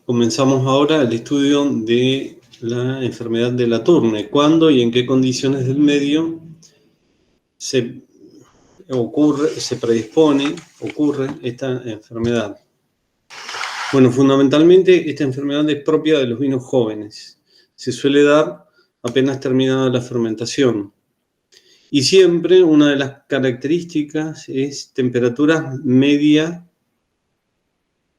Comenzamos ahora el estudio de la enfermedad de la Turner. ¿Cuándo y en qué condiciones del medio se ocurre esta enfermedad? Bueno, fundamentalmente esta enfermedad es propia de los vinos jóvenes. Se suele dar apenas terminada la fermentación. Y siempre una de las características es temperatura media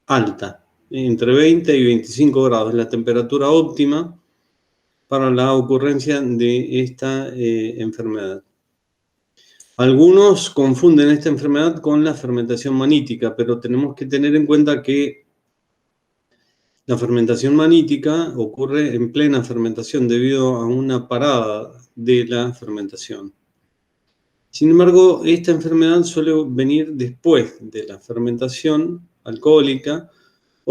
alta, entre 20 y 25 grados, la temperatura óptima para la ocurrencia de esta enfermedad. Algunos confunden esta enfermedad con la fermentación manítica, pero tenemos que tener en cuenta que la fermentación manítica ocurre en plena fermentación debido a una parada de la fermentación. Sin embargo, esta enfermedad suele venir después de la fermentación alcohólica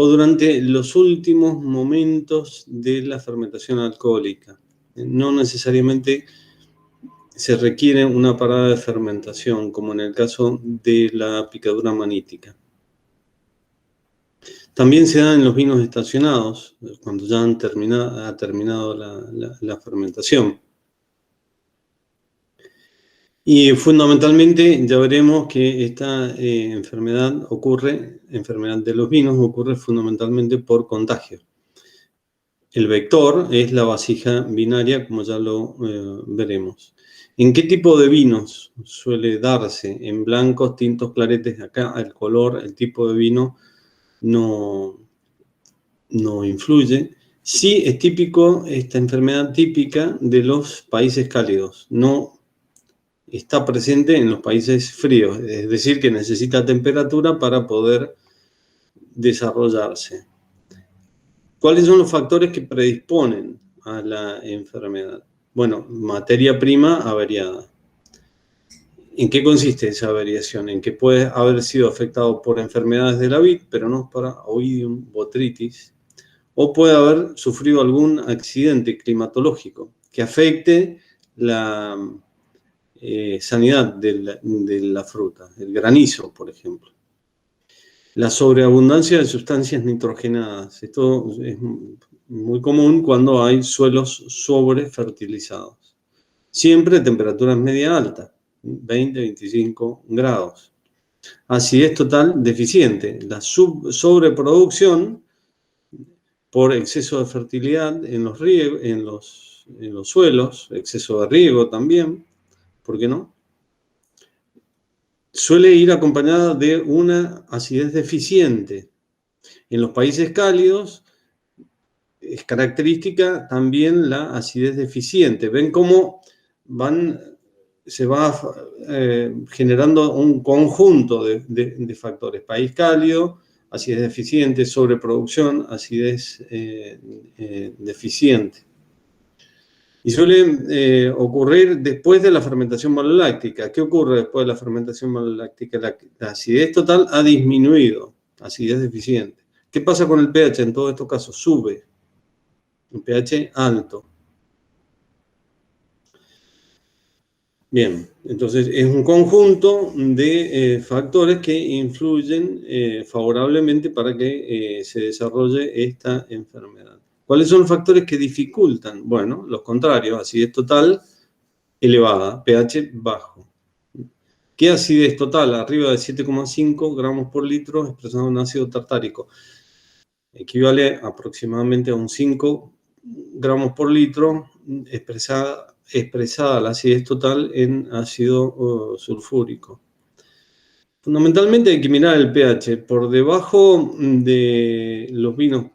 o durante los últimos momentos de la fermentación alcohólica. No necesariamente se requiere una parada de fermentación, como en el caso de la picadura manítica. También se da en los vinos estacionados, cuando ya ha terminado la fermentación. Y fundamentalmente ya veremos que esta enfermedad de los vinos, ocurre fundamentalmente por contagio. El vector es la vasija binaria, como ya lo veremos. ¿En qué tipo de vinos suele darse? En blancos, tintos, claretes. Acá el color, el tipo de vino no influye. Sí es típico, esta enfermedad típica de los países cálidos. No está presente en los países fríos, es decir, que necesita temperatura para poder desarrollarse. ¿Cuáles son los factores que predisponen a la enfermedad? Bueno, materia prima averiada. ¿En qué consiste esa variación? En que puede haber sido afectado por enfermedades de la vid, pero no para Oidium botritis, o puede haber sufrido algún accidente climatológico que afecte la sanidad de la fruta, el granizo, por ejemplo. La sobreabundancia de sustancias nitrogenadas. Esto es muy común cuando hay suelos sobrefertilizados. Siempre temperaturas media alta, 20-25 grados. Acidez total deficiente. La sobreproducción por exceso de fertilidad en los suelos, exceso de riego también, ¿por qué no? Suele ir acompañada de una acidez deficiente. En los países cálidos es característica también la acidez deficiente. Ven cómo se va generando un conjunto de factores. País cálido, acidez deficiente, sobreproducción, acidez deficiente. Y suele ocurrir después de la fermentación maloláctica. ¿Qué ocurre después de la fermentación maloláctica? La acidez total ha disminuido, acidez deficiente. ¿Qué pasa con el pH en todos estos casos? Sube, un pH alto. Bien, entonces es un conjunto de factores que influyen favorablemente para que se desarrolle esta enfermedad. ¿Cuáles son los factores que dificultan? Bueno, los contrarios, acidez total elevada, pH bajo. ¿Qué acidez total? Arriba de 7,5 gramos por litro expresado en ácido tartárico. Equivale aproximadamente a un 5 gramos por litro expresada la acidez total en ácido sulfúrico. Fundamentalmente hay que mirar el pH. Por debajo de los vinos,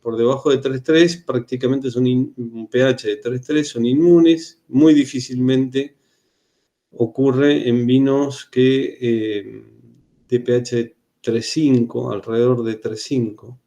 por debajo de 3,3, prácticamente son un pH de 3,3 son inmunes. Muy difícilmente ocurre en vinos que de pH 3,5, alrededor de 3,5.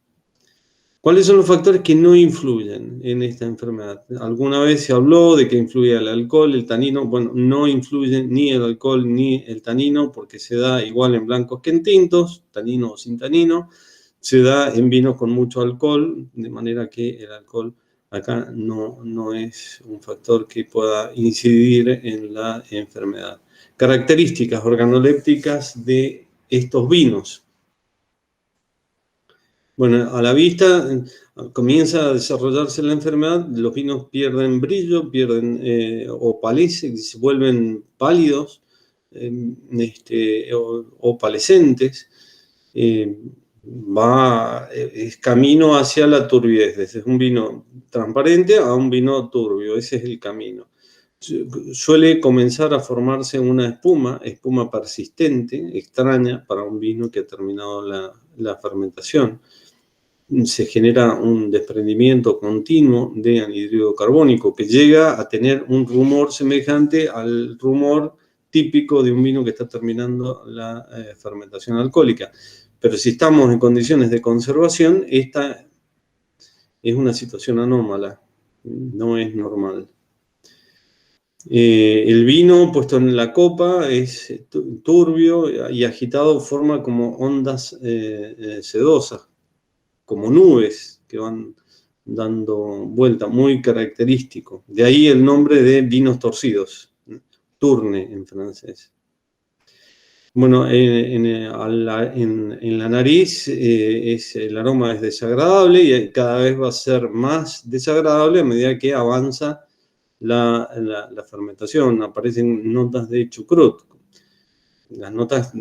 ¿Cuáles son los factores que no influyen en esta enfermedad? Alguna vez se habló de que influye el alcohol, el tanino. Bueno, no influyen ni el alcohol ni el tanino porque se da igual en blancos que en tintos, tanino o sin tanino. Se da en vinos con mucho alcohol, de manera que el alcohol acá no es un factor que pueda incidir en la enfermedad. Características organolépticas de estos vinos. Bueno, a la vista comienza a desarrollarse la enfermedad, los vinos pierden brillo, pierden opalescen, se vuelven pálidos, opalescentes, es camino hacia la turbidez, desde un vino transparente a un vino turbio, ese es el camino. Suele comenzar a formarse una espuma persistente, extraña para un vino que ha terminado la fermentación. Se genera un desprendimiento continuo de anhídrido carbónico que llega a tener un rumor semejante al rumor típico de un vino que está terminando la fermentación alcohólica. Pero si estamos en condiciones de conservación, esta es una situación anómala, no es normal. El vino puesto en la copa es turbio y agitado, forma como ondas sedosas, como nubes que van dando vuelta, muy característico. De ahí el nombre de vinos torcidos, tourne en francés. Bueno, en la nariz el aroma es desagradable y cada vez va a ser más desagradable a medida que avanza la fermentación. Aparecen notas de chucrut, las notas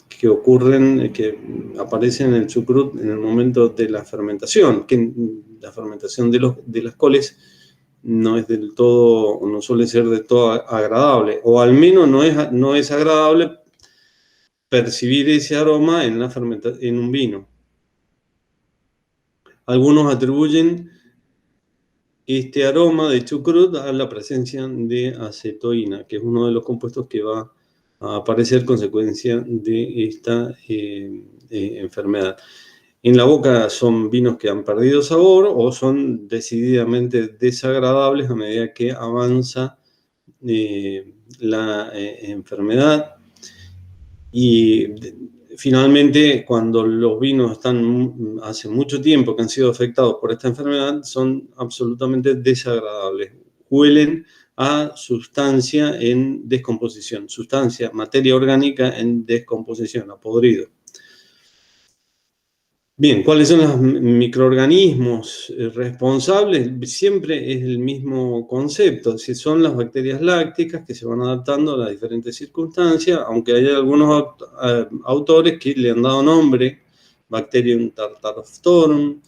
que ocurren, que aparecen en el chucrut en el momento de la fermentación, que la fermentación de las coles no es del todo, no suele ser del todo agradable, o al menos no es agradable percibir ese aroma en un vino. Algunos atribuyen este aroma de chucrut a la presencia de acetoína, que es uno de los compuestos que va a aparecer consecuencia de esta enfermedad. En la boca son vinos que han perdido sabor o son decididamente desagradables a medida que avanza la enfermedad. Y finalmente, cuando los vinos están hace mucho tiempo que han sido afectados por esta enfermedad, son absolutamente desagradables. Huelen a sustancia en descomposición, materia orgánica en descomposición, a podrido. Bien, ¿cuáles son los microorganismos responsables? Siempre es el mismo concepto, si son las bacterias lácticas que se van adaptando a las diferentes circunstancias, aunque hay algunos autores que le han dado nombre, Bacterium tartaroftorum,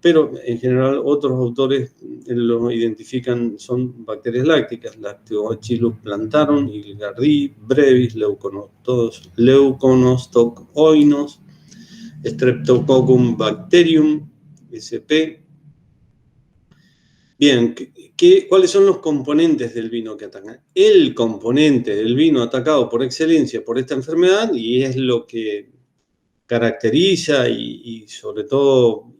pero en general otros autores los identifican, son bacterias lácticas, Lactobacillus plantarum, Hilgardii brevis, Leuconostoc oinos, Streptococcus bacterium, SP. Bien, ¿cuáles son los componentes del vino que atacan? El componente del vino atacado por excelencia por esta enfermedad, y es lo que caracteriza y sobre todo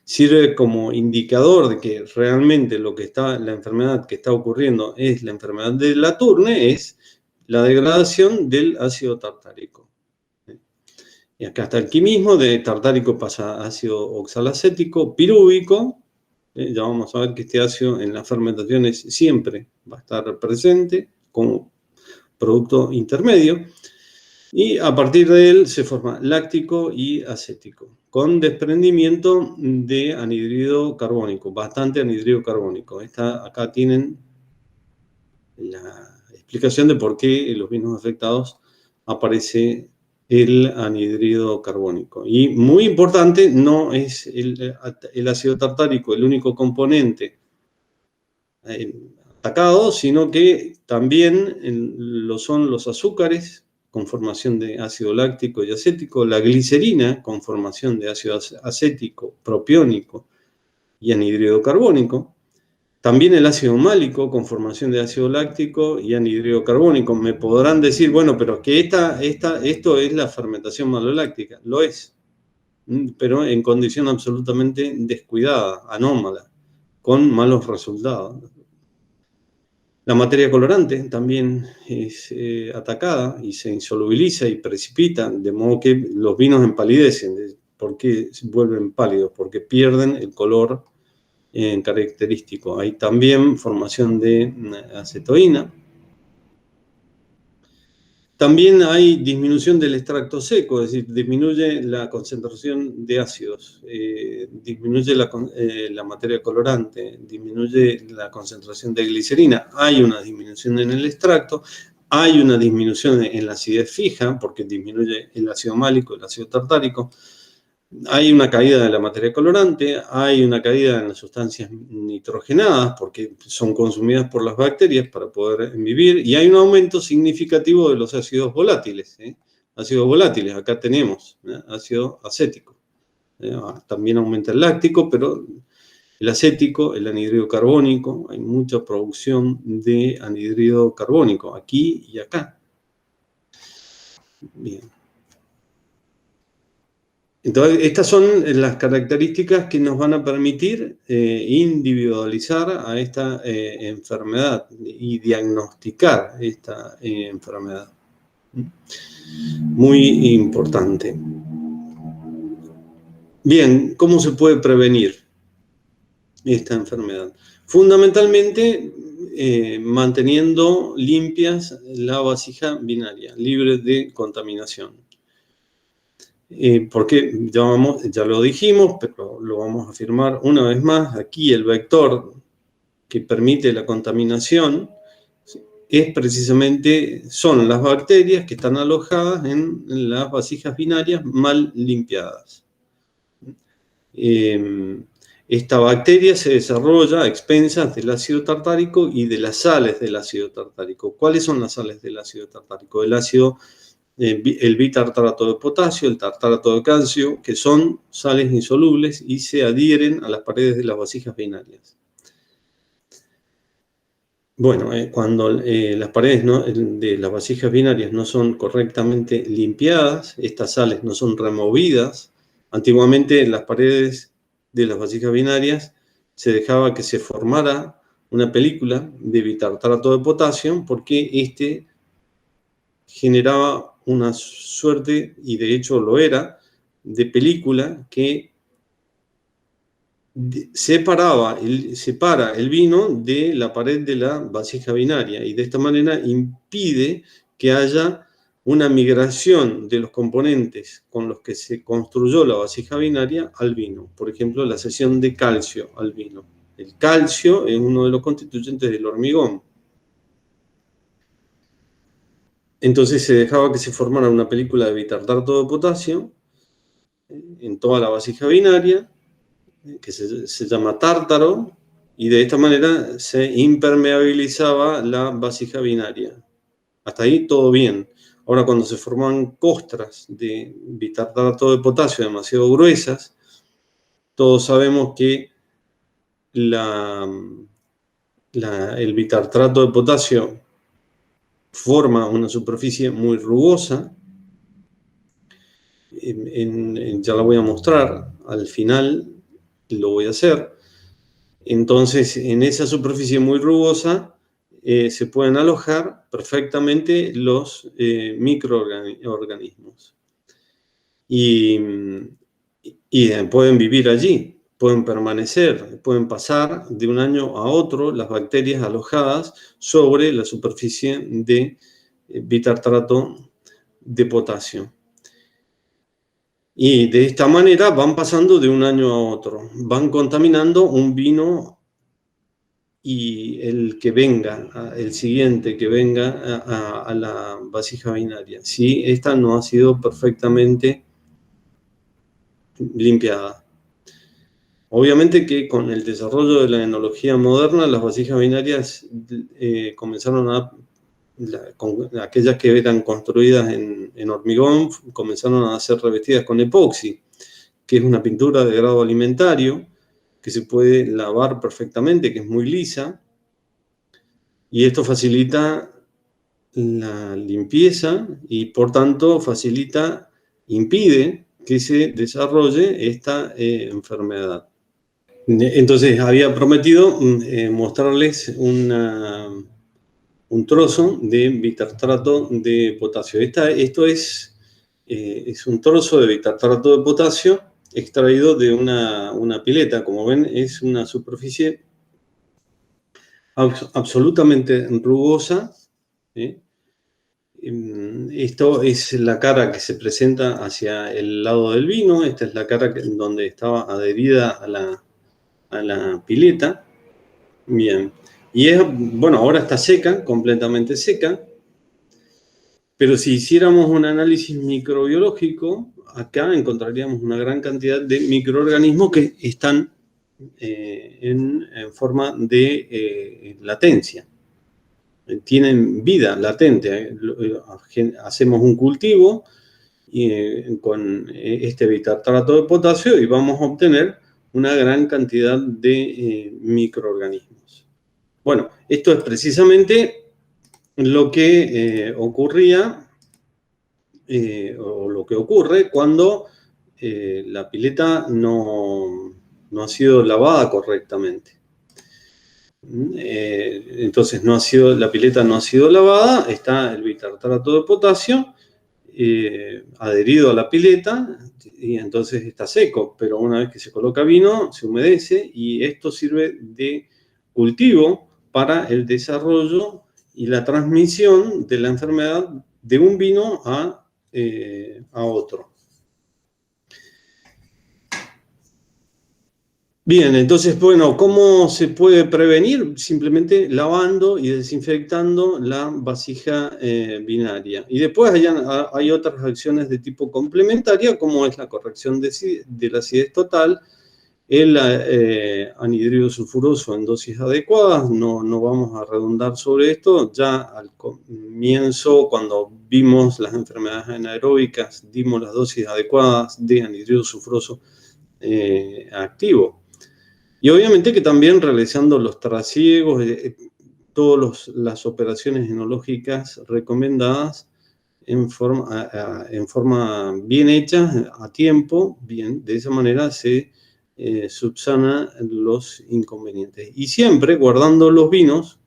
sirve como indicador de que realmente la enfermedad que está ocurriendo es la enfermedad de la turne, es la degradación del ácido tartárico. Y acá está el quimismo, de tartárico pasa a ácido oxalacético pirúvico. Ya vamos a ver que este ácido en las fermentaciones siempre va a estar presente como producto intermedio. Y a partir de él se forma láctico y acético, con desprendimiento de anhídrido carbónico, bastante anhídrido carbónico. Acá tienen la explicación de por qué en los vinos afectados aparece el anhídrido carbónico. Y muy importante, no es el ácido tartárico el único componente atacado, sino que también lo son los azúcares con formación de ácido láctico y acético, la glicerina con formación de ácido acético, propiónico y anhídrido carbónico, también el ácido málico con formación de ácido láctico y anhídrido carbónico. Me podrán decir, bueno, pero que esto es la fermentación maloláctica. Lo es, pero en condición absolutamente descuidada, anómala, con malos resultados. La materia colorante también es atacada y se insolubiliza y precipita, de modo que los vinos empalidecen. ¿Por qué se vuelven pálidos? Porque pierden el color característico. Hay también formación de acetoína. También hay disminución del extracto seco, es decir, disminuye la concentración de ácidos, disminuye la materia colorante, disminuye la concentración de glicerina. Hay una disminución en el extracto, hay una disminución en la acidez fija, porque disminuye el ácido málico, el ácido tartárico. Hay una caída de la materia colorante, hay una caída en las sustancias nitrogenadas porque son consumidas por las bacterias para poder vivir, y hay un aumento significativo de los ácidos volátiles. Ácidos volátiles, acá tenemos ácido acético. También aumenta el láctico, pero el acético, el anhidrido carbónico, hay mucha producción de anhidrido carbónico aquí y acá. Bien. Entonces, estas son las características que nos van a permitir individualizar a esta enfermedad y diagnosticar esta enfermedad. Muy importante. Bien, ¿cómo se puede prevenir esta enfermedad? Fundamentalmente, manteniendo limpias la vasija binaria, libre de contaminación. Porque ya lo dijimos, pero lo vamos a afirmar una vez más. Aquí el vector que permite la contaminación son las bacterias que están alojadas en las vasijas binarias mal limpiadas. Esta bacteria se desarrolla a expensas del ácido tartárico y de las sales del ácido tartárico. ¿Cuáles son las sales del ácido tartárico? El bitartarato de potasio, el tartarato de calcio, que son sales insolubles y se adhieren a las paredes de las vasijas binarias. Bueno, cuando las paredes de las vasijas binarias no son correctamente limpiadas, estas sales no son removidas. Antiguamente en las paredes de las vasijas binarias se dejaba que se formara una película de bitartarato de potasio porque este generaba una suerte, y de hecho lo era, de película que separa el vino de la pared de la vasija binaria, y de esta manera impide que haya una migración de los componentes con los que se construyó la vasija binaria al vino. Por ejemplo, la cesión de calcio al vino. El calcio es uno de los constituyentes del hormigón. Entonces se dejaba que se formara una película de bitartarato de potasio en toda la vasija binaria, que se llama tártaro, y de esta manera se impermeabilizaba la vasija binaria. Hasta ahí todo bien. Ahora, cuando se forman costras de bitartarato de potasio demasiado gruesas, todos sabemos que el bitartarato de potasio forma una superficie muy rugosa. Ya la voy a mostrar al final, lo voy a hacer. Entonces, en esa superficie muy rugosa se pueden alojar perfectamente los microorganismos y pueden vivir allí, pueden permanecer, pueden pasar de un año a otro las bacterias alojadas sobre la superficie de bitartarato de potasio. Y de esta manera van pasando de un año a otro, van contaminando un vino, y el siguiente que venga a la vasija binaria, si esta no ha sido perfectamente limpiada. Obviamente que con el desarrollo de la enología moderna, las vasijas binarias aquellas que eran construidas en hormigón, comenzaron a ser revestidas con epoxi, que es una pintura de grado alimentario, que se puede lavar perfectamente, que es muy lisa, y esto facilita la limpieza y por tanto impide que se desarrolle esta enfermedad. Entonces había prometido mostrarles un trozo de bitartarato de potasio. Esto es un trozo de bitartarato de potasio extraído de una pileta. Como ven, es una superficie absolutamente rugosa, Esto es la cara que se presenta hacia el lado del vino. Esta es la cara donde estaba adherida a la pileta. Bien. Y bueno, ahora está seca, completamente seca. Pero si hiciéramos un análisis microbiológico, acá encontraríamos una gran cantidad de microorganismos que están en forma de latencia. Tienen vida latente. Hacemos un cultivo con este bitartrato de potasio y vamos a obtener una gran cantidad de microorganismos. Bueno, esto es precisamente lo que ocurría o lo que ocurre cuando la pileta no ha sido lavada correctamente. Entonces la pileta no ha sido lavada, está el bitartrato de potasio adherido a la pileta y entonces está seco, pero una vez que se coloca vino se humedece y esto sirve de cultivo para el desarrollo y la transmisión de la enfermedad de un vino a otro. Bien, entonces, bueno, ¿cómo se puede prevenir? Simplemente lavando y desinfectando la vasija binaria. Y después hay otras acciones de tipo complementaria, como es la corrección de la acidez total, el anhidrido sulfuroso en dosis adecuadas. No vamos a redundar sobre esto. Ya al comienzo, cuando vimos las enfermedades anaeróbicas, dimos las dosis adecuadas de anhidrido sulfuroso activo. Y obviamente que también realizando los trasiegos, todas las operaciones enológicas recomendadas en forma bien hecha, a tiempo, bien, de esa manera se subsana los inconvenientes. Y siempre guardando los vinos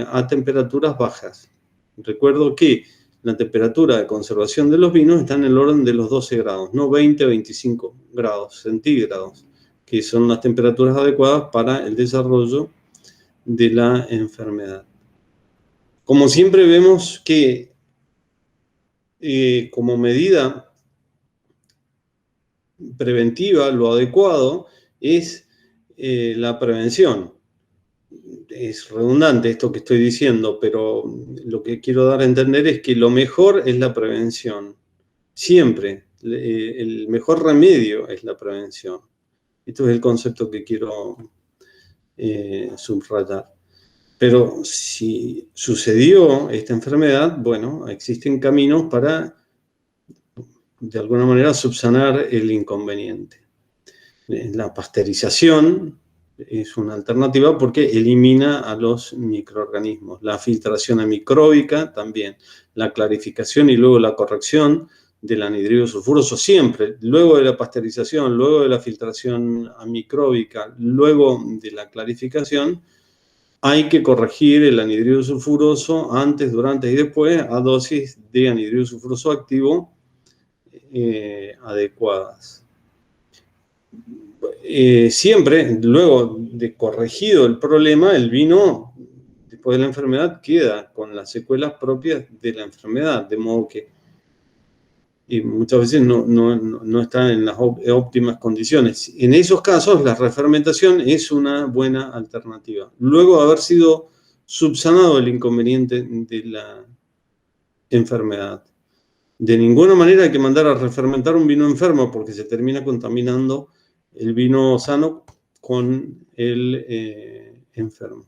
a temperaturas bajas. Recuerdo que la temperatura de conservación de los vinos está en el orden de los 12 grados, no 20-25 grados centígrados, que son las temperaturas adecuadas para el desarrollo de la enfermedad. Como siempre vemos que como medida preventiva lo adecuado es la prevención. Es redundante esto que estoy diciendo, pero lo que quiero dar a entender es que lo mejor es la prevención. Siempre, el mejor remedio es la prevención. Esto es el concepto que quiero subrayar. Pero si sucedió esta enfermedad, bueno, existen caminos para, de alguna manera, subsanar el inconveniente. La pasteurización es una alternativa porque elimina a los microorganismos. La filtración amicróbica también. La clarificación y luego la corrección del anhidrido sulfuroso siempre, luego de la pasteurización, luego de la filtración amicróbica, luego de la clarificación, hay que corregir el anhidrido sulfuroso antes, durante y después a dosis de anhidrido sulfuroso activo adecuadas. Siempre, luego de corregido el problema, el vino, después de la enfermedad, queda con las secuelas propias de la enfermedad, de modo que muchas veces no está en las óptimas condiciones. En esos casos, la refermentación es una buena alternativa. Luego de haber sido subsanado el inconveniente de la enfermedad. De ninguna manera hay que mandar a refermentar un vino enfermo porque se termina contaminando el vino sano con el enfermo.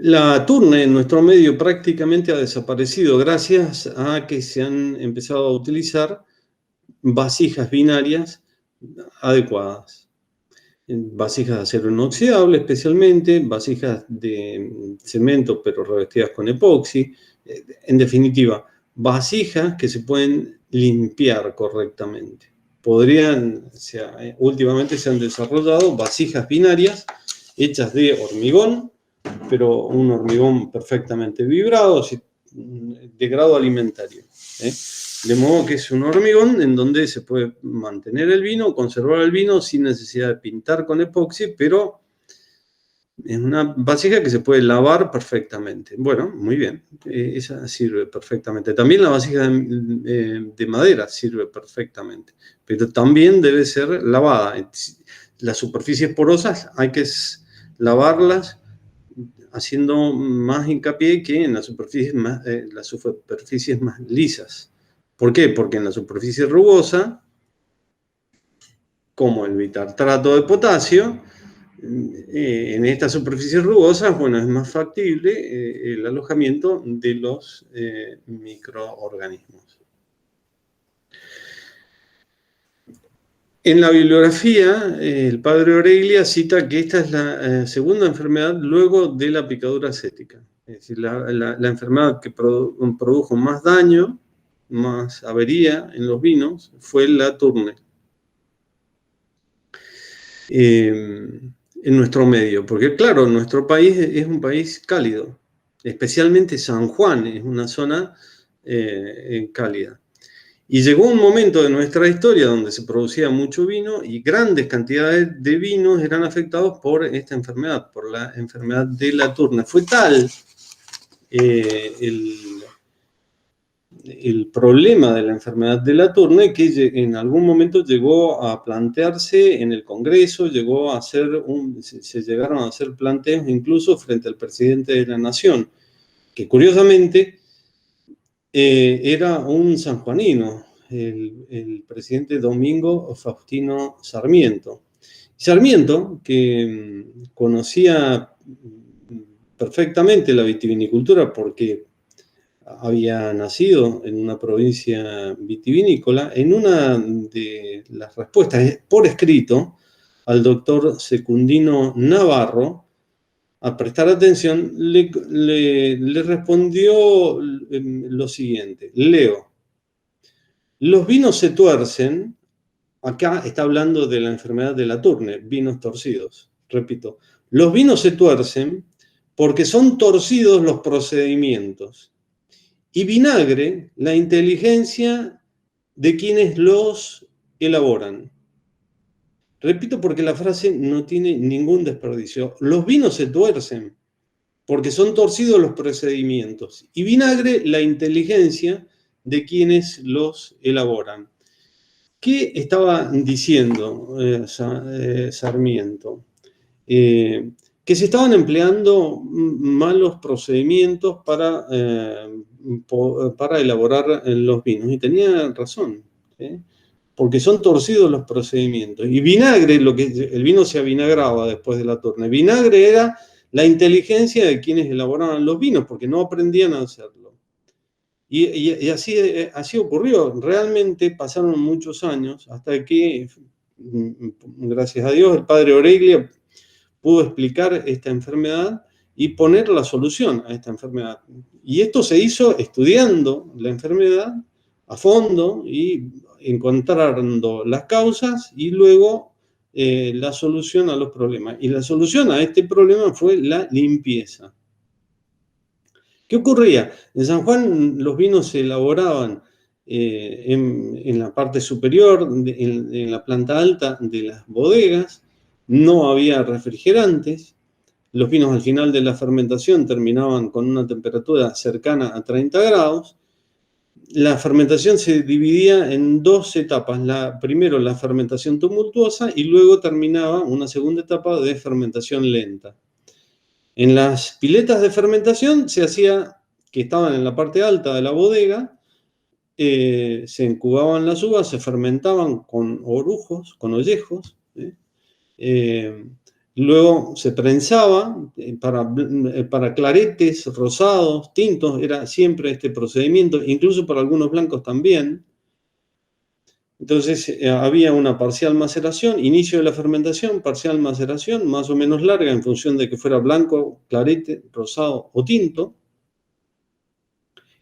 La turne en nuestro medio prácticamente ha desaparecido gracias a que se han empezado a utilizar vasijas binarias adecuadas. Vasijas de acero inoxidable especialmente, vasijas de cemento pero revestidas con epoxi. En definitiva, vasijas que se pueden limpiar correctamente. Últimamente se han desarrollado vasijas binarias hechas de hormigón, pero un hormigón perfectamente vibrado, de grado alimentario. De modo que es un hormigón en donde se puede mantener el vino, conservar el vino sin necesidad de pintar con epoxi, pero Es una vasija que se puede lavar perfectamente. Bueno, muy bien, esa sirve perfectamente. También la vasija de madera sirve perfectamente, pero también debe ser lavada. Las superficies porosas hay que lavarlas haciendo más hincapié que en las superficies más lisas. ¿Por qué? Porque en la superficie rugosa, como el bitartrato de potasio, en estas superficies rugosas, bueno, es más factible el alojamiento de los microorganismos. En la bibliografía, el padre Oreglia cita que esta es la segunda enfermedad luego de la picadura ascética. Es decir, la enfermedad que produjo más daño, más avería en los vinos, fue la turne. En nuestro medio, porque claro, nuestro país es un país cálido, especialmente San Juan es una zona cálida. Y llegó un momento de nuestra historia donde se producía mucho vino y grandes cantidades de vinos eran afectados por esta enfermedad, por la enfermedad de la turne. Fue tal el problema de la enfermedad de la turne que en algún momento llegó a plantearse en el Congreso, se llegaron a hacer planteos incluso frente al presidente de la Nación, que curiosamente era un sanjuanino, el presidente Domingo Faustino Sarmiento. Sarmiento, que conocía perfectamente la vitivinicultura porque había nacido en una provincia vitivinícola, en una de las respuestas por escrito al doctor Secundino Navarro, a prestar atención, le respondió lo siguiente, leo, los vinos se tuercen, acá está hablando de la enfermedad de la turne, vinos torcidos, repito, los vinos se tuercen porque son torcidos los procedimientos. Y vinagre, la inteligencia de quienes los elaboran. Repito porque la frase no tiene ningún desperdicio. Los vinos se tuercen porque son torcidos los procedimientos. Y vinagre, la inteligencia de quienes los elaboran. ¿Qué estaba diciendo Sarmiento? Que se estaban empleando malos procedimientos para elaborar los vinos. Y tenía razón, ¿sí? Porque son torcidos los procedimientos. Y vinagre, el vino se avinagraba después de la turne. Vinagre era la inteligencia de quienes elaboraban los vinos, porque no aprendían a hacerlo. Y así ocurrió. Realmente pasaron muchos años hasta que, gracias a Dios, el padre Oreglia pudo explicar esta enfermedad y poner la solución a esta enfermedad. Y esto se hizo estudiando la enfermedad a fondo y encontrando las causas y luego la solución a los problemas. Y la solución a este problema fue la limpieza. ¿Qué ocurría? En San Juan los vinos se elaboraban en la parte superior, en la planta alta de las bodegas, no había refrigerantes, los vinos al final de la fermentación terminaban con una temperatura cercana a 30 grados. La fermentación se dividía en dos etapas. Primero la fermentación tumultuosa y luego terminaba una segunda etapa de fermentación lenta. En las piletas de fermentación se hacía, que estaban en la parte alta de la bodega, se incubaban las uvas, se fermentaban con orujos, con ollejos, luego se prensaba para claretes, rosados, tintos, era siempre este procedimiento, incluso para algunos blancos también. Entonces había una parcial maceración, inicio de la fermentación, parcial maceración, más o menos larga en función de que fuera blanco, clarete, rosado o tinto.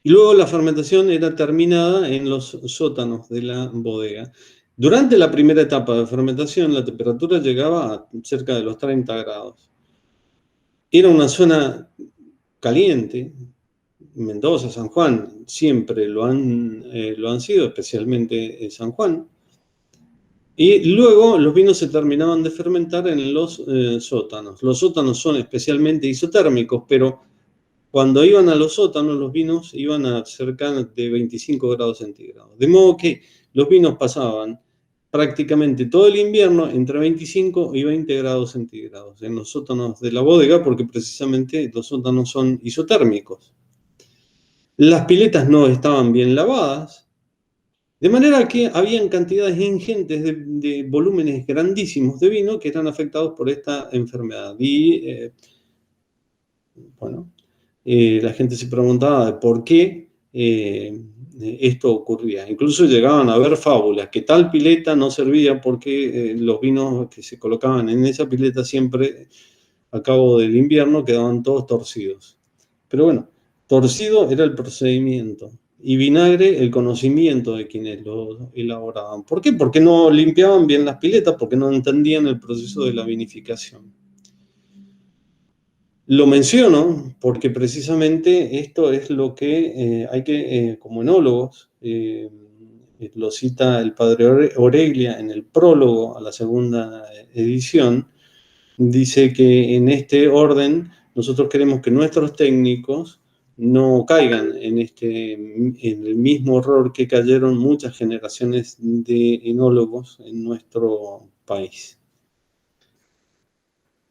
Y luego la fermentación era terminada en los sótanos de la bodega. Durante la primera etapa de fermentación, la temperatura llegaba a cerca de los 30 grados. Era una zona caliente. Mendoza, San Juan, siempre lo han sido, especialmente en San Juan. Y luego los vinos se terminaban de fermentar en los sótanos. Los sótanos son especialmente isotérmicos, pero cuando iban a los sótanos, los vinos iban a cerca de 25 grados centígrados. De modo que los vinos pasaban prácticamente todo el invierno entre 25 y 20 grados centígrados en los sótanos de la bodega, porque precisamente los sótanos son isotérmicos. Las piletas no estaban bien lavadas, de manera que habían cantidades ingentes de volúmenes grandísimos de vino que eran afectados por esta enfermedad. Y bueno, la gente se preguntaba de por qué esto ocurría. Incluso llegaban a haber fábulas, que tal pileta no servía porque los vinos que se colocaban en esa pileta siempre, a cabo del invierno, quedaban todos torcidos. Pero bueno, torcido era el procedimiento y vinagre el conocimiento de quienes lo elaboraban. ¿Por qué? Porque no limpiaban bien las piletas, porque no entendían el proceso de la vinificación. Lo menciono porque precisamente esto es lo que hay que, como enólogos, lo cita el padre Oreglia en el prólogo a la segunda edición, dice que en este orden nosotros queremos que nuestros técnicos no caigan en el mismo error que cayeron muchas generaciones de enólogos en nuestro país.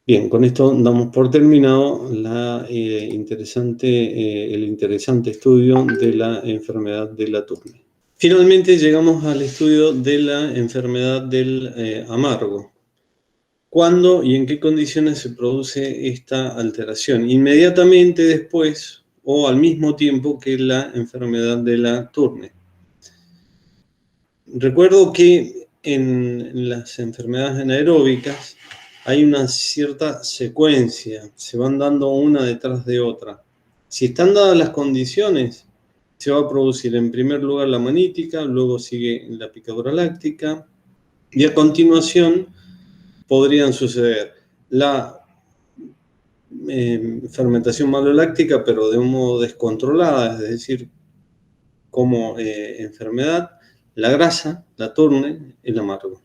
Bien, con esto damos por terminado el interesante estudio de la enfermedad de la Tourette. Finalmente llegamos al estudio de la enfermedad del amargo. ¿Cuándo y en qué condiciones se produce esta alteración? Inmediatamente después o al mismo tiempo que la enfermedad de la Tourette. Recuerdo que en las enfermedades anaeróbicas hay una cierta secuencia, se van dando una detrás de otra. Si están dadas las condiciones, se va a producir en primer lugar la manítica, luego sigue la picadura láctica y a continuación podrían suceder la fermentación maloláctica, pero de un modo descontrolada, es decir, como enfermedad, la grasa, la Tourette, el amargo.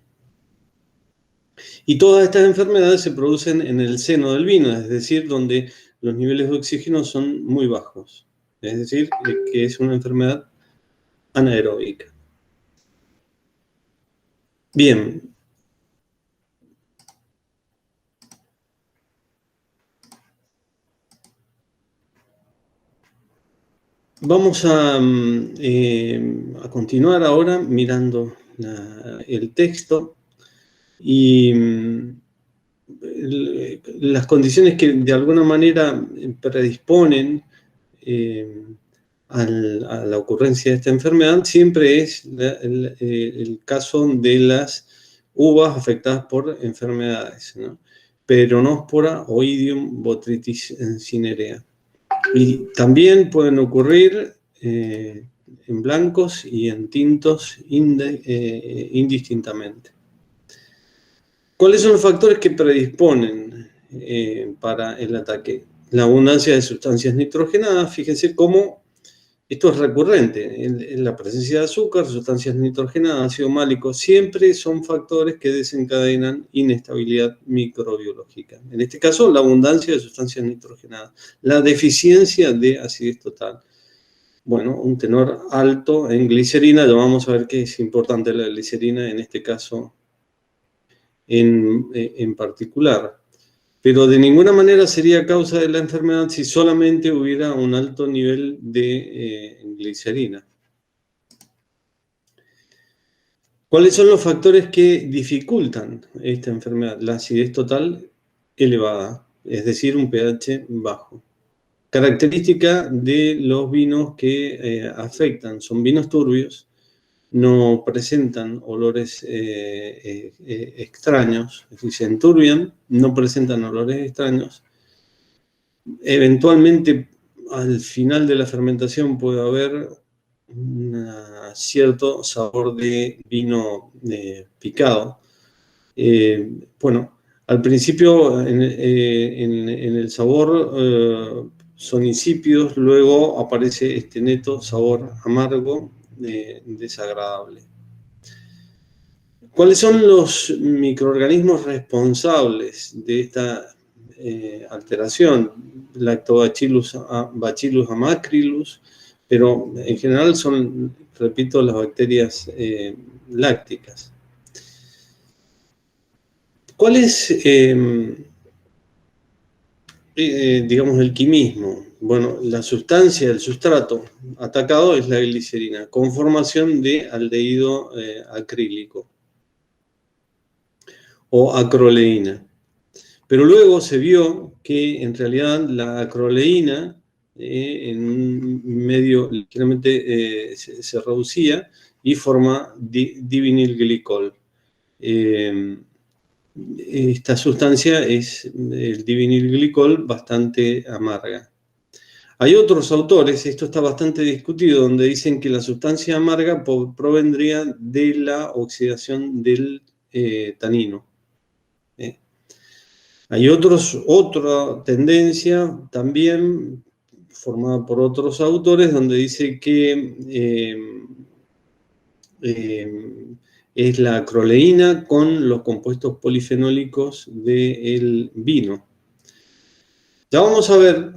Y todas estas enfermedades se producen en el seno del vino, es decir, donde los niveles de oxígeno son muy bajos. Es decir, que es una enfermedad anaeróbica. Bien. Vamos a continuar ahora mirando el texto y las condiciones que de alguna manera predisponen a la ocurrencia de esta enfermedad siempre es el caso de las uvas afectadas por enfermedades, ¿no? Peronospora, Oidium, Botrytis cinerea. Y también pueden ocurrir en blancos y en tintos indistintamente. ¿Cuáles son los factores que predisponen para el ataque? La abundancia de sustancias nitrogenadas, fíjense cómo esto es recurrente. En la presencia de azúcar, sustancias nitrogenadas, ácido málico, siempre son factores que desencadenan inestabilidad microbiológica. En este caso, la abundancia de sustancias nitrogenadas, la deficiencia de acidez total. Bueno, un tenor alto en glicerina, ya vamos a ver que es importante la glicerina en este caso en particular. Pero de ninguna manera sería causa de la enfermedad si solamente hubiera un alto nivel de glicerina. ¿Cuáles son los factores que dificultan esta enfermedad? La acidez total elevada, es decir, un pH bajo. Característica de los vinos que afectan, son vinos turbios, no presentan olores extraños, es decir, se enturbian, no presentan olores extraños. Eventualmente, al final de la fermentación puede haber un cierto sabor de vino picado. Bueno, al principio en el sabor son insípidos, luego aparece este neto sabor amargo, desagradable. ¿Cuáles son los microorganismos responsables de esta alteración? Lactobacillus amacrylus, pero en general son, repito, las bacterias lácticas. ¿Cuál es, digamos, el quimismo? Bueno, la sustancia del sustrato atacado es la glicerina, con formación de aldehído acrílico o acroleína. Pero luego se vio que en realidad la acroleína en un medio ligeramente se reducía y forma divinilglicol. Esta sustancia es el divinilglicol bastante amarga. Hay otros autores, esto está bastante discutido, donde dicen que la sustancia amarga provendría de la oxidación del tanino. Hay otra tendencia también formada por otros autores donde dice que es la acroleína con los compuestos polifenólicos del vino. Ya vamos a ver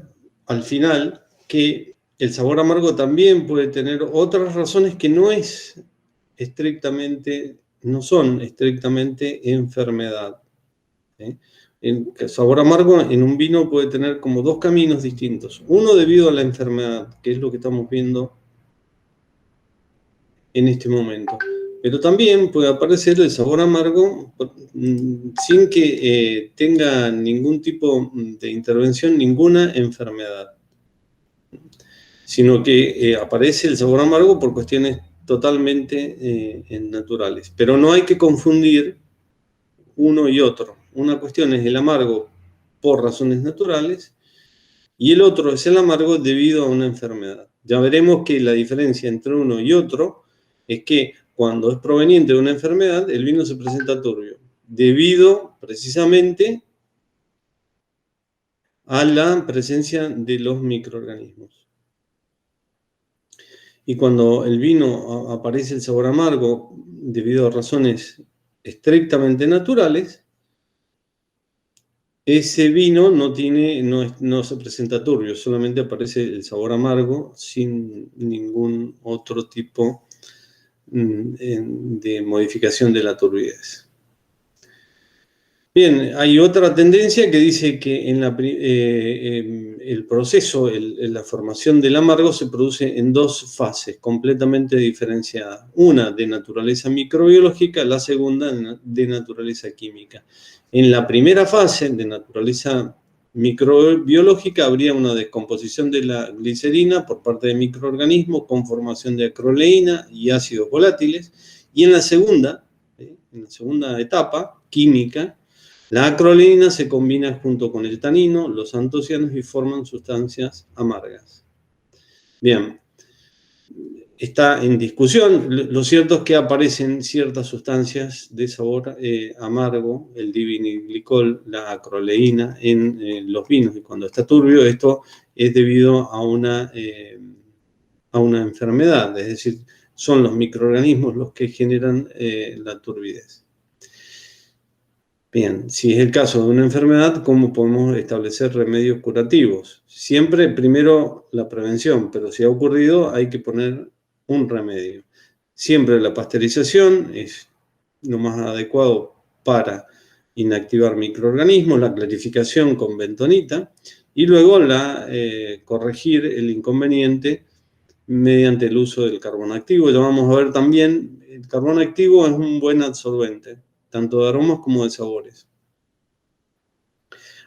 al final que el sabor amargo también puede tener otras razones que no son estrictamente enfermedad. El sabor amargo en un vino puede tener como dos caminos distintos. Uno debido a la enfermedad, que es lo que estamos viendo en este momento. Pero también puede aparecer el sabor amargo sin que tenga ningún tipo de intervención, ninguna enfermedad. Sino que aparece el sabor amargo por cuestiones totalmente naturales. Pero no hay que confundir uno y otro. Una cuestión es el amargo por razones naturales y el otro es el amargo debido a una enfermedad. Ya veremos que la diferencia entre uno y otro es que cuando es proveniente de una enfermedad, el vino se presenta turbio, debido precisamente a la presencia de los microorganismos. Y cuando el vino aparece el sabor amargo debido a razones estrictamente naturales, ese vino no se presenta turbio, solamente aparece el sabor amargo sin ningún otro tipo de modificación de la turbidez. Bien, hay otra tendencia que dice que el proceso, la formación del amargo se produce en dos fases completamente diferenciadas. Una de naturaleza microbiológica, la segunda de naturaleza química. En la primera fase, de naturaleza microbiológica, habría una descomposición de la glicerina por parte de microorganismos con formación de acroleína y ácidos volátiles. Y en la segunda etapa, química, la acroleína se combina junto con el tanino, los antocianos y forman sustancias amargas. Bien, está en discusión. Lo cierto es que aparecen ciertas sustancias de sabor amargo, el divinilglicol, la acroleína, en los vinos. Y cuando está turbio, esto es debido a una enfermedad, es decir, son los microorganismos los que generan la turbidez. Bien, si es el caso de una enfermedad, ¿cómo podemos establecer remedios curativos? Siempre primero la prevención, pero si ha ocurrido hay que poner un remedio. Siempre la pasteurización es lo más adecuado para inactivar microorganismos, la clarificación con bentonita y luego corregir el inconveniente mediante el uso del carbón activo. Ya vamos a ver también, el carbón activo es un buen absorbente, tanto de aromas como de sabores.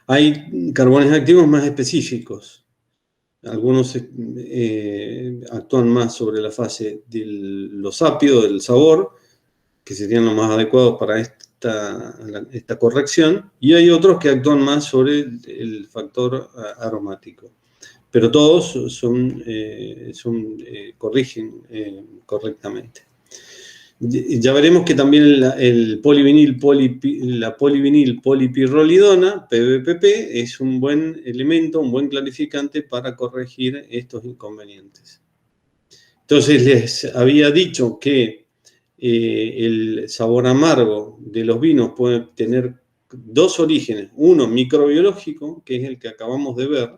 Hay carbones activos más específicos. Algunos actúan más sobre la fase de los ápidos, del sabor, que serían los más adecuados para esta corrección, y hay otros que actúan más sobre el factor aromático. Pero todos corrigen correctamente. Ya veremos que también la polivinil polipirrolidona, PBPP, es un buen elemento, un buen clarificante para corregir estos inconvenientes. Entonces les había dicho que el sabor amargo de los vinos puede tener dos orígenes. Uno microbiológico, que es el que acabamos de ver,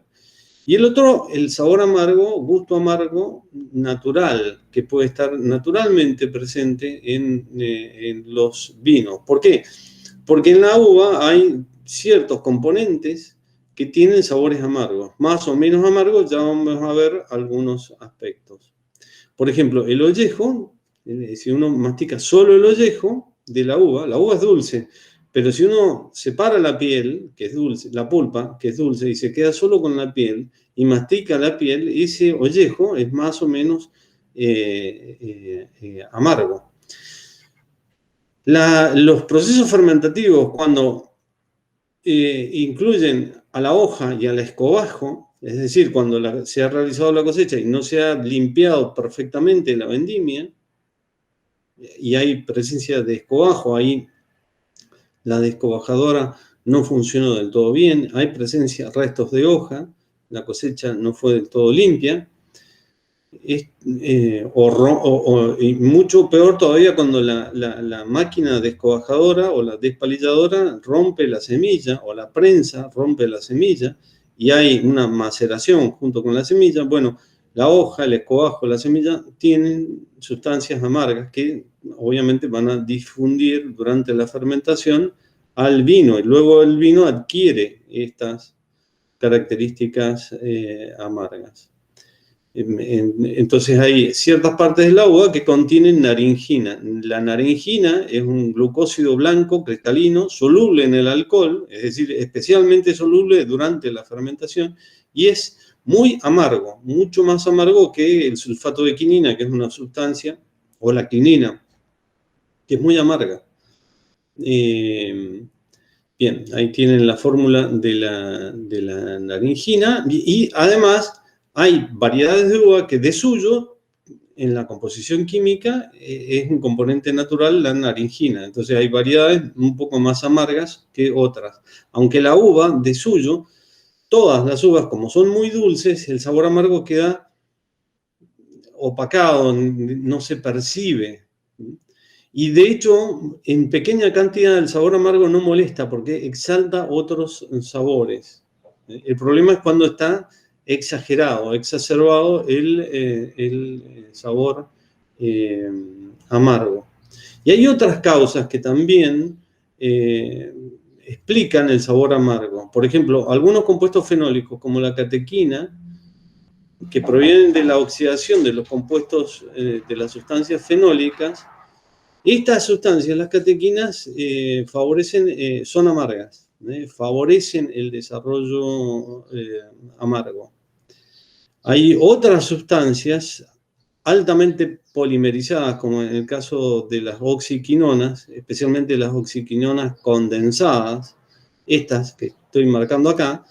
y el otro, el sabor amargo, gusto amargo natural, que puede estar naturalmente presente en los vinos. ¿Por qué? Porque en la uva hay ciertos componentes que tienen sabores amargos, más o menos amargos, ya vamos a ver algunos aspectos. Por ejemplo, el ollejo, si uno mastica solo el ollejo de la uva es dulce, pero si uno separa la piel, que es dulce, la pulpa, que es dulce, y se queda solo con la piel, y mastica la piel, ese ollejo es más o menos amargo. Los procesos fermentativos, cuando incluyen a la hoja y al escobajo, es decir, cuando se ha realizado la cosecha y no se ha limpiado perfectamente la vendimia, y hay presencia de escobajo, ahí la descobajadora no funcionó del todo bien, hay presencia de restos de hoja, la cosecha no fue del todo limpia, y mucho peor todavía cuando la máquina descobajadora o la despalilladora rompe la semilla, o la prensa rompe la semilla, y hay una maceración junto con la semilla. Bueno, la hoja, el escobajo, la semilla tienen sustancias amargas que obviamente van a difundir durante la fermentación al vino, y luego el vino adquiere estas características amargas. Entonces hay ciertas partes de la uva que contienen naringina. La naringina es un glucósido blanco cristalino soluble en el alcohol, es decir, especialmente soluble durante la fermentación, y es muy amargo, mucho más amargo que el sulfato de quinina, que es una sustancia, o la quinina, que es muy amarga. Bien, ahí tienen la fórmula de la naringina, y además hay variedades de uva que de suyo, en la composición química, es un componente natural la naringina. Entonces hay variedades un poco más amargas que otras. Aunque la uva de suyo, todas las uvas, como son muy dulces, el sabor amargo queda opacado, no se percibe. Y de hecho, en pequeña cantidad el sabor amargo no molesta porque exalta otros sabores. El problema es cuando está exagerado, exacerbado el sabor amargo. Y hay otras causas que también explican el sabor amargo. Por ejemplo, algunos compuestos fenólicos como la catequina, que provienen de la oxidación de los compuestos de las sustancias fenólicas. Estas sustancias, las catequinas, favorecen, son amargas, favorecen el desarrollo amargo. Hay otras sustancias altamente polimerizadas, como en el caso de las oxiquinonas, especialmente las oxiquinonas condensadas, estas que estoy marcando acá,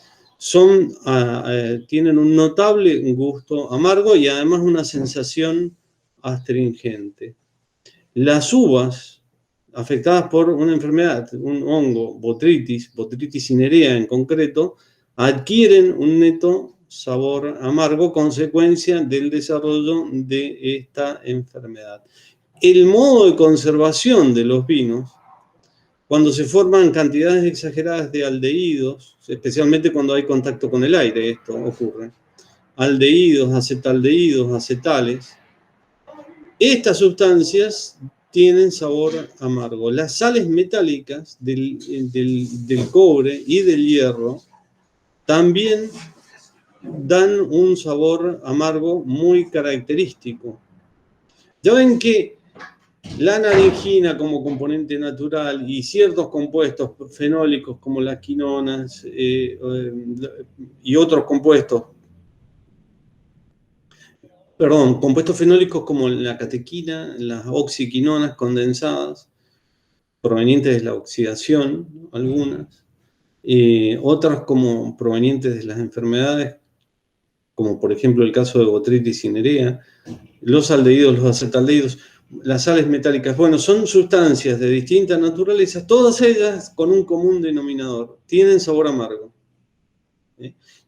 tienen un notable gusto amargo y además una sensación astringente. Las uvas afectadas por una enfermedad, un hongo, botrytis cinerea en concreto, adquieren un neto sabor amargo, consecuencia del desarrollo de esta enfermedad. El modo de conservación de los vinos, cuando se forman cantidades exageradas de aldehídos, especialmente cuando hay contacto con el aire, esto ocurre, aldehídos, acetaldehídos, acetales, estas sustancias tienen sabor amargo. Las sales metálicas del cobre y del hierro también dan un sabor amargo muy característico. Ya ven que la naringina como componente natural y ciertos compuestos fenólicos como las quinonas y otros compuestos, compuestos fenólicos como la catequina, las oxiquinonas condensadas, provenientes de la oxidación, algunas, otras como provenientes de las enfermedades, como por ejemplo el caso de botrytis cinerea, los aldehídos, los acetaldehídos, las sales metálicas. Bueno, son sustancias de distinta naturaleza, todas ellas con un común denominador, tienen sabor amargo.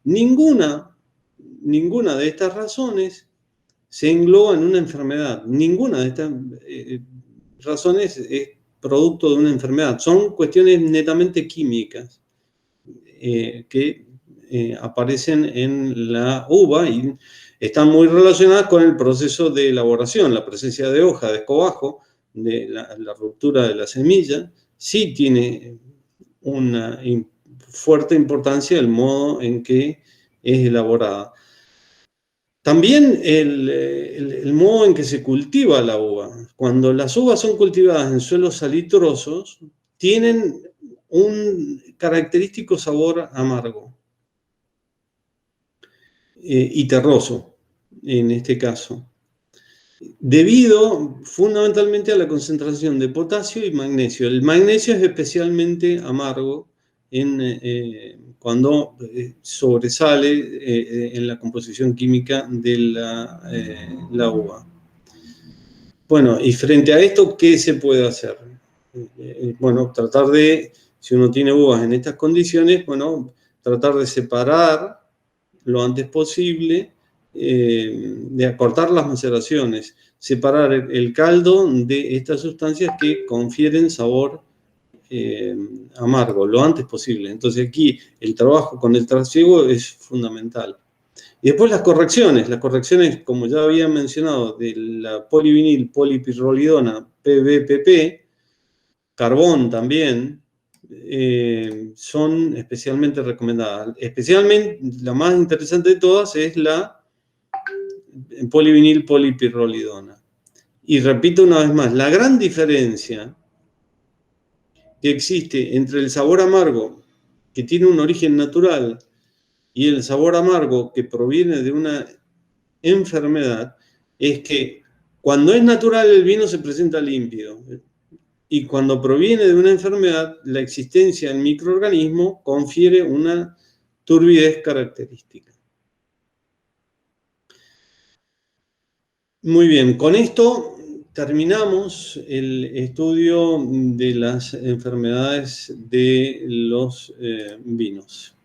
Ninguna de estas razones se engloba en una enfermedad, ninguna de estas razones es producto de una enfermedad. Son cuestiones netamente químicas que aparecen en la uva y están muy relacionadas con el proceso de elaboración, la presencia de hoja, de escobajo, de la ruptura de la semilla. Sí tiene una fuerte importancia el modo en que es elaborada. También el modo en que se cultiva la uva. Cuando las uvas son cultivadas en suelos salitrosos, tienen un característico sabor amargo y terroso, en este caso, debido fundamentalmente a la concentración de potasio y magnesio. El magnesio es especialmente amargo cuando sobresale en la composición química de la uva. Bueno, y frente a esto, ¿qué se puede hacer? Bueno, tratar de, si uno tiene uvas en estas condiciones, bueno, tratar de separar lo antes posible, de acortar las maceraciones, separar el caldo de estas sustancias que confieren sabor amargo, lo antes posible. Entonces aquí el trabajo con el trasiego es fundamental. Y después las correcciones, como ya había mencionado, de la polivinil polipirrolidona, PBPP, carbón también, son especialmente recomendadas. Especialmente, la más interesante de todas es la polivinil polipirrolidona. Y repito una vez más, la gran diferencia que existe entre el sabor amargo, que tiene un origen natural, y el sabor amargo que proviene de una enfermedad, es que cuando es natural el vino se presenta límpido. Y cuando proviene de una enfermedad, la existencia del microorganismo confiere una turbidez característica. Muy bien, con esto terminamos el estudio de las enfermedades de los vinos.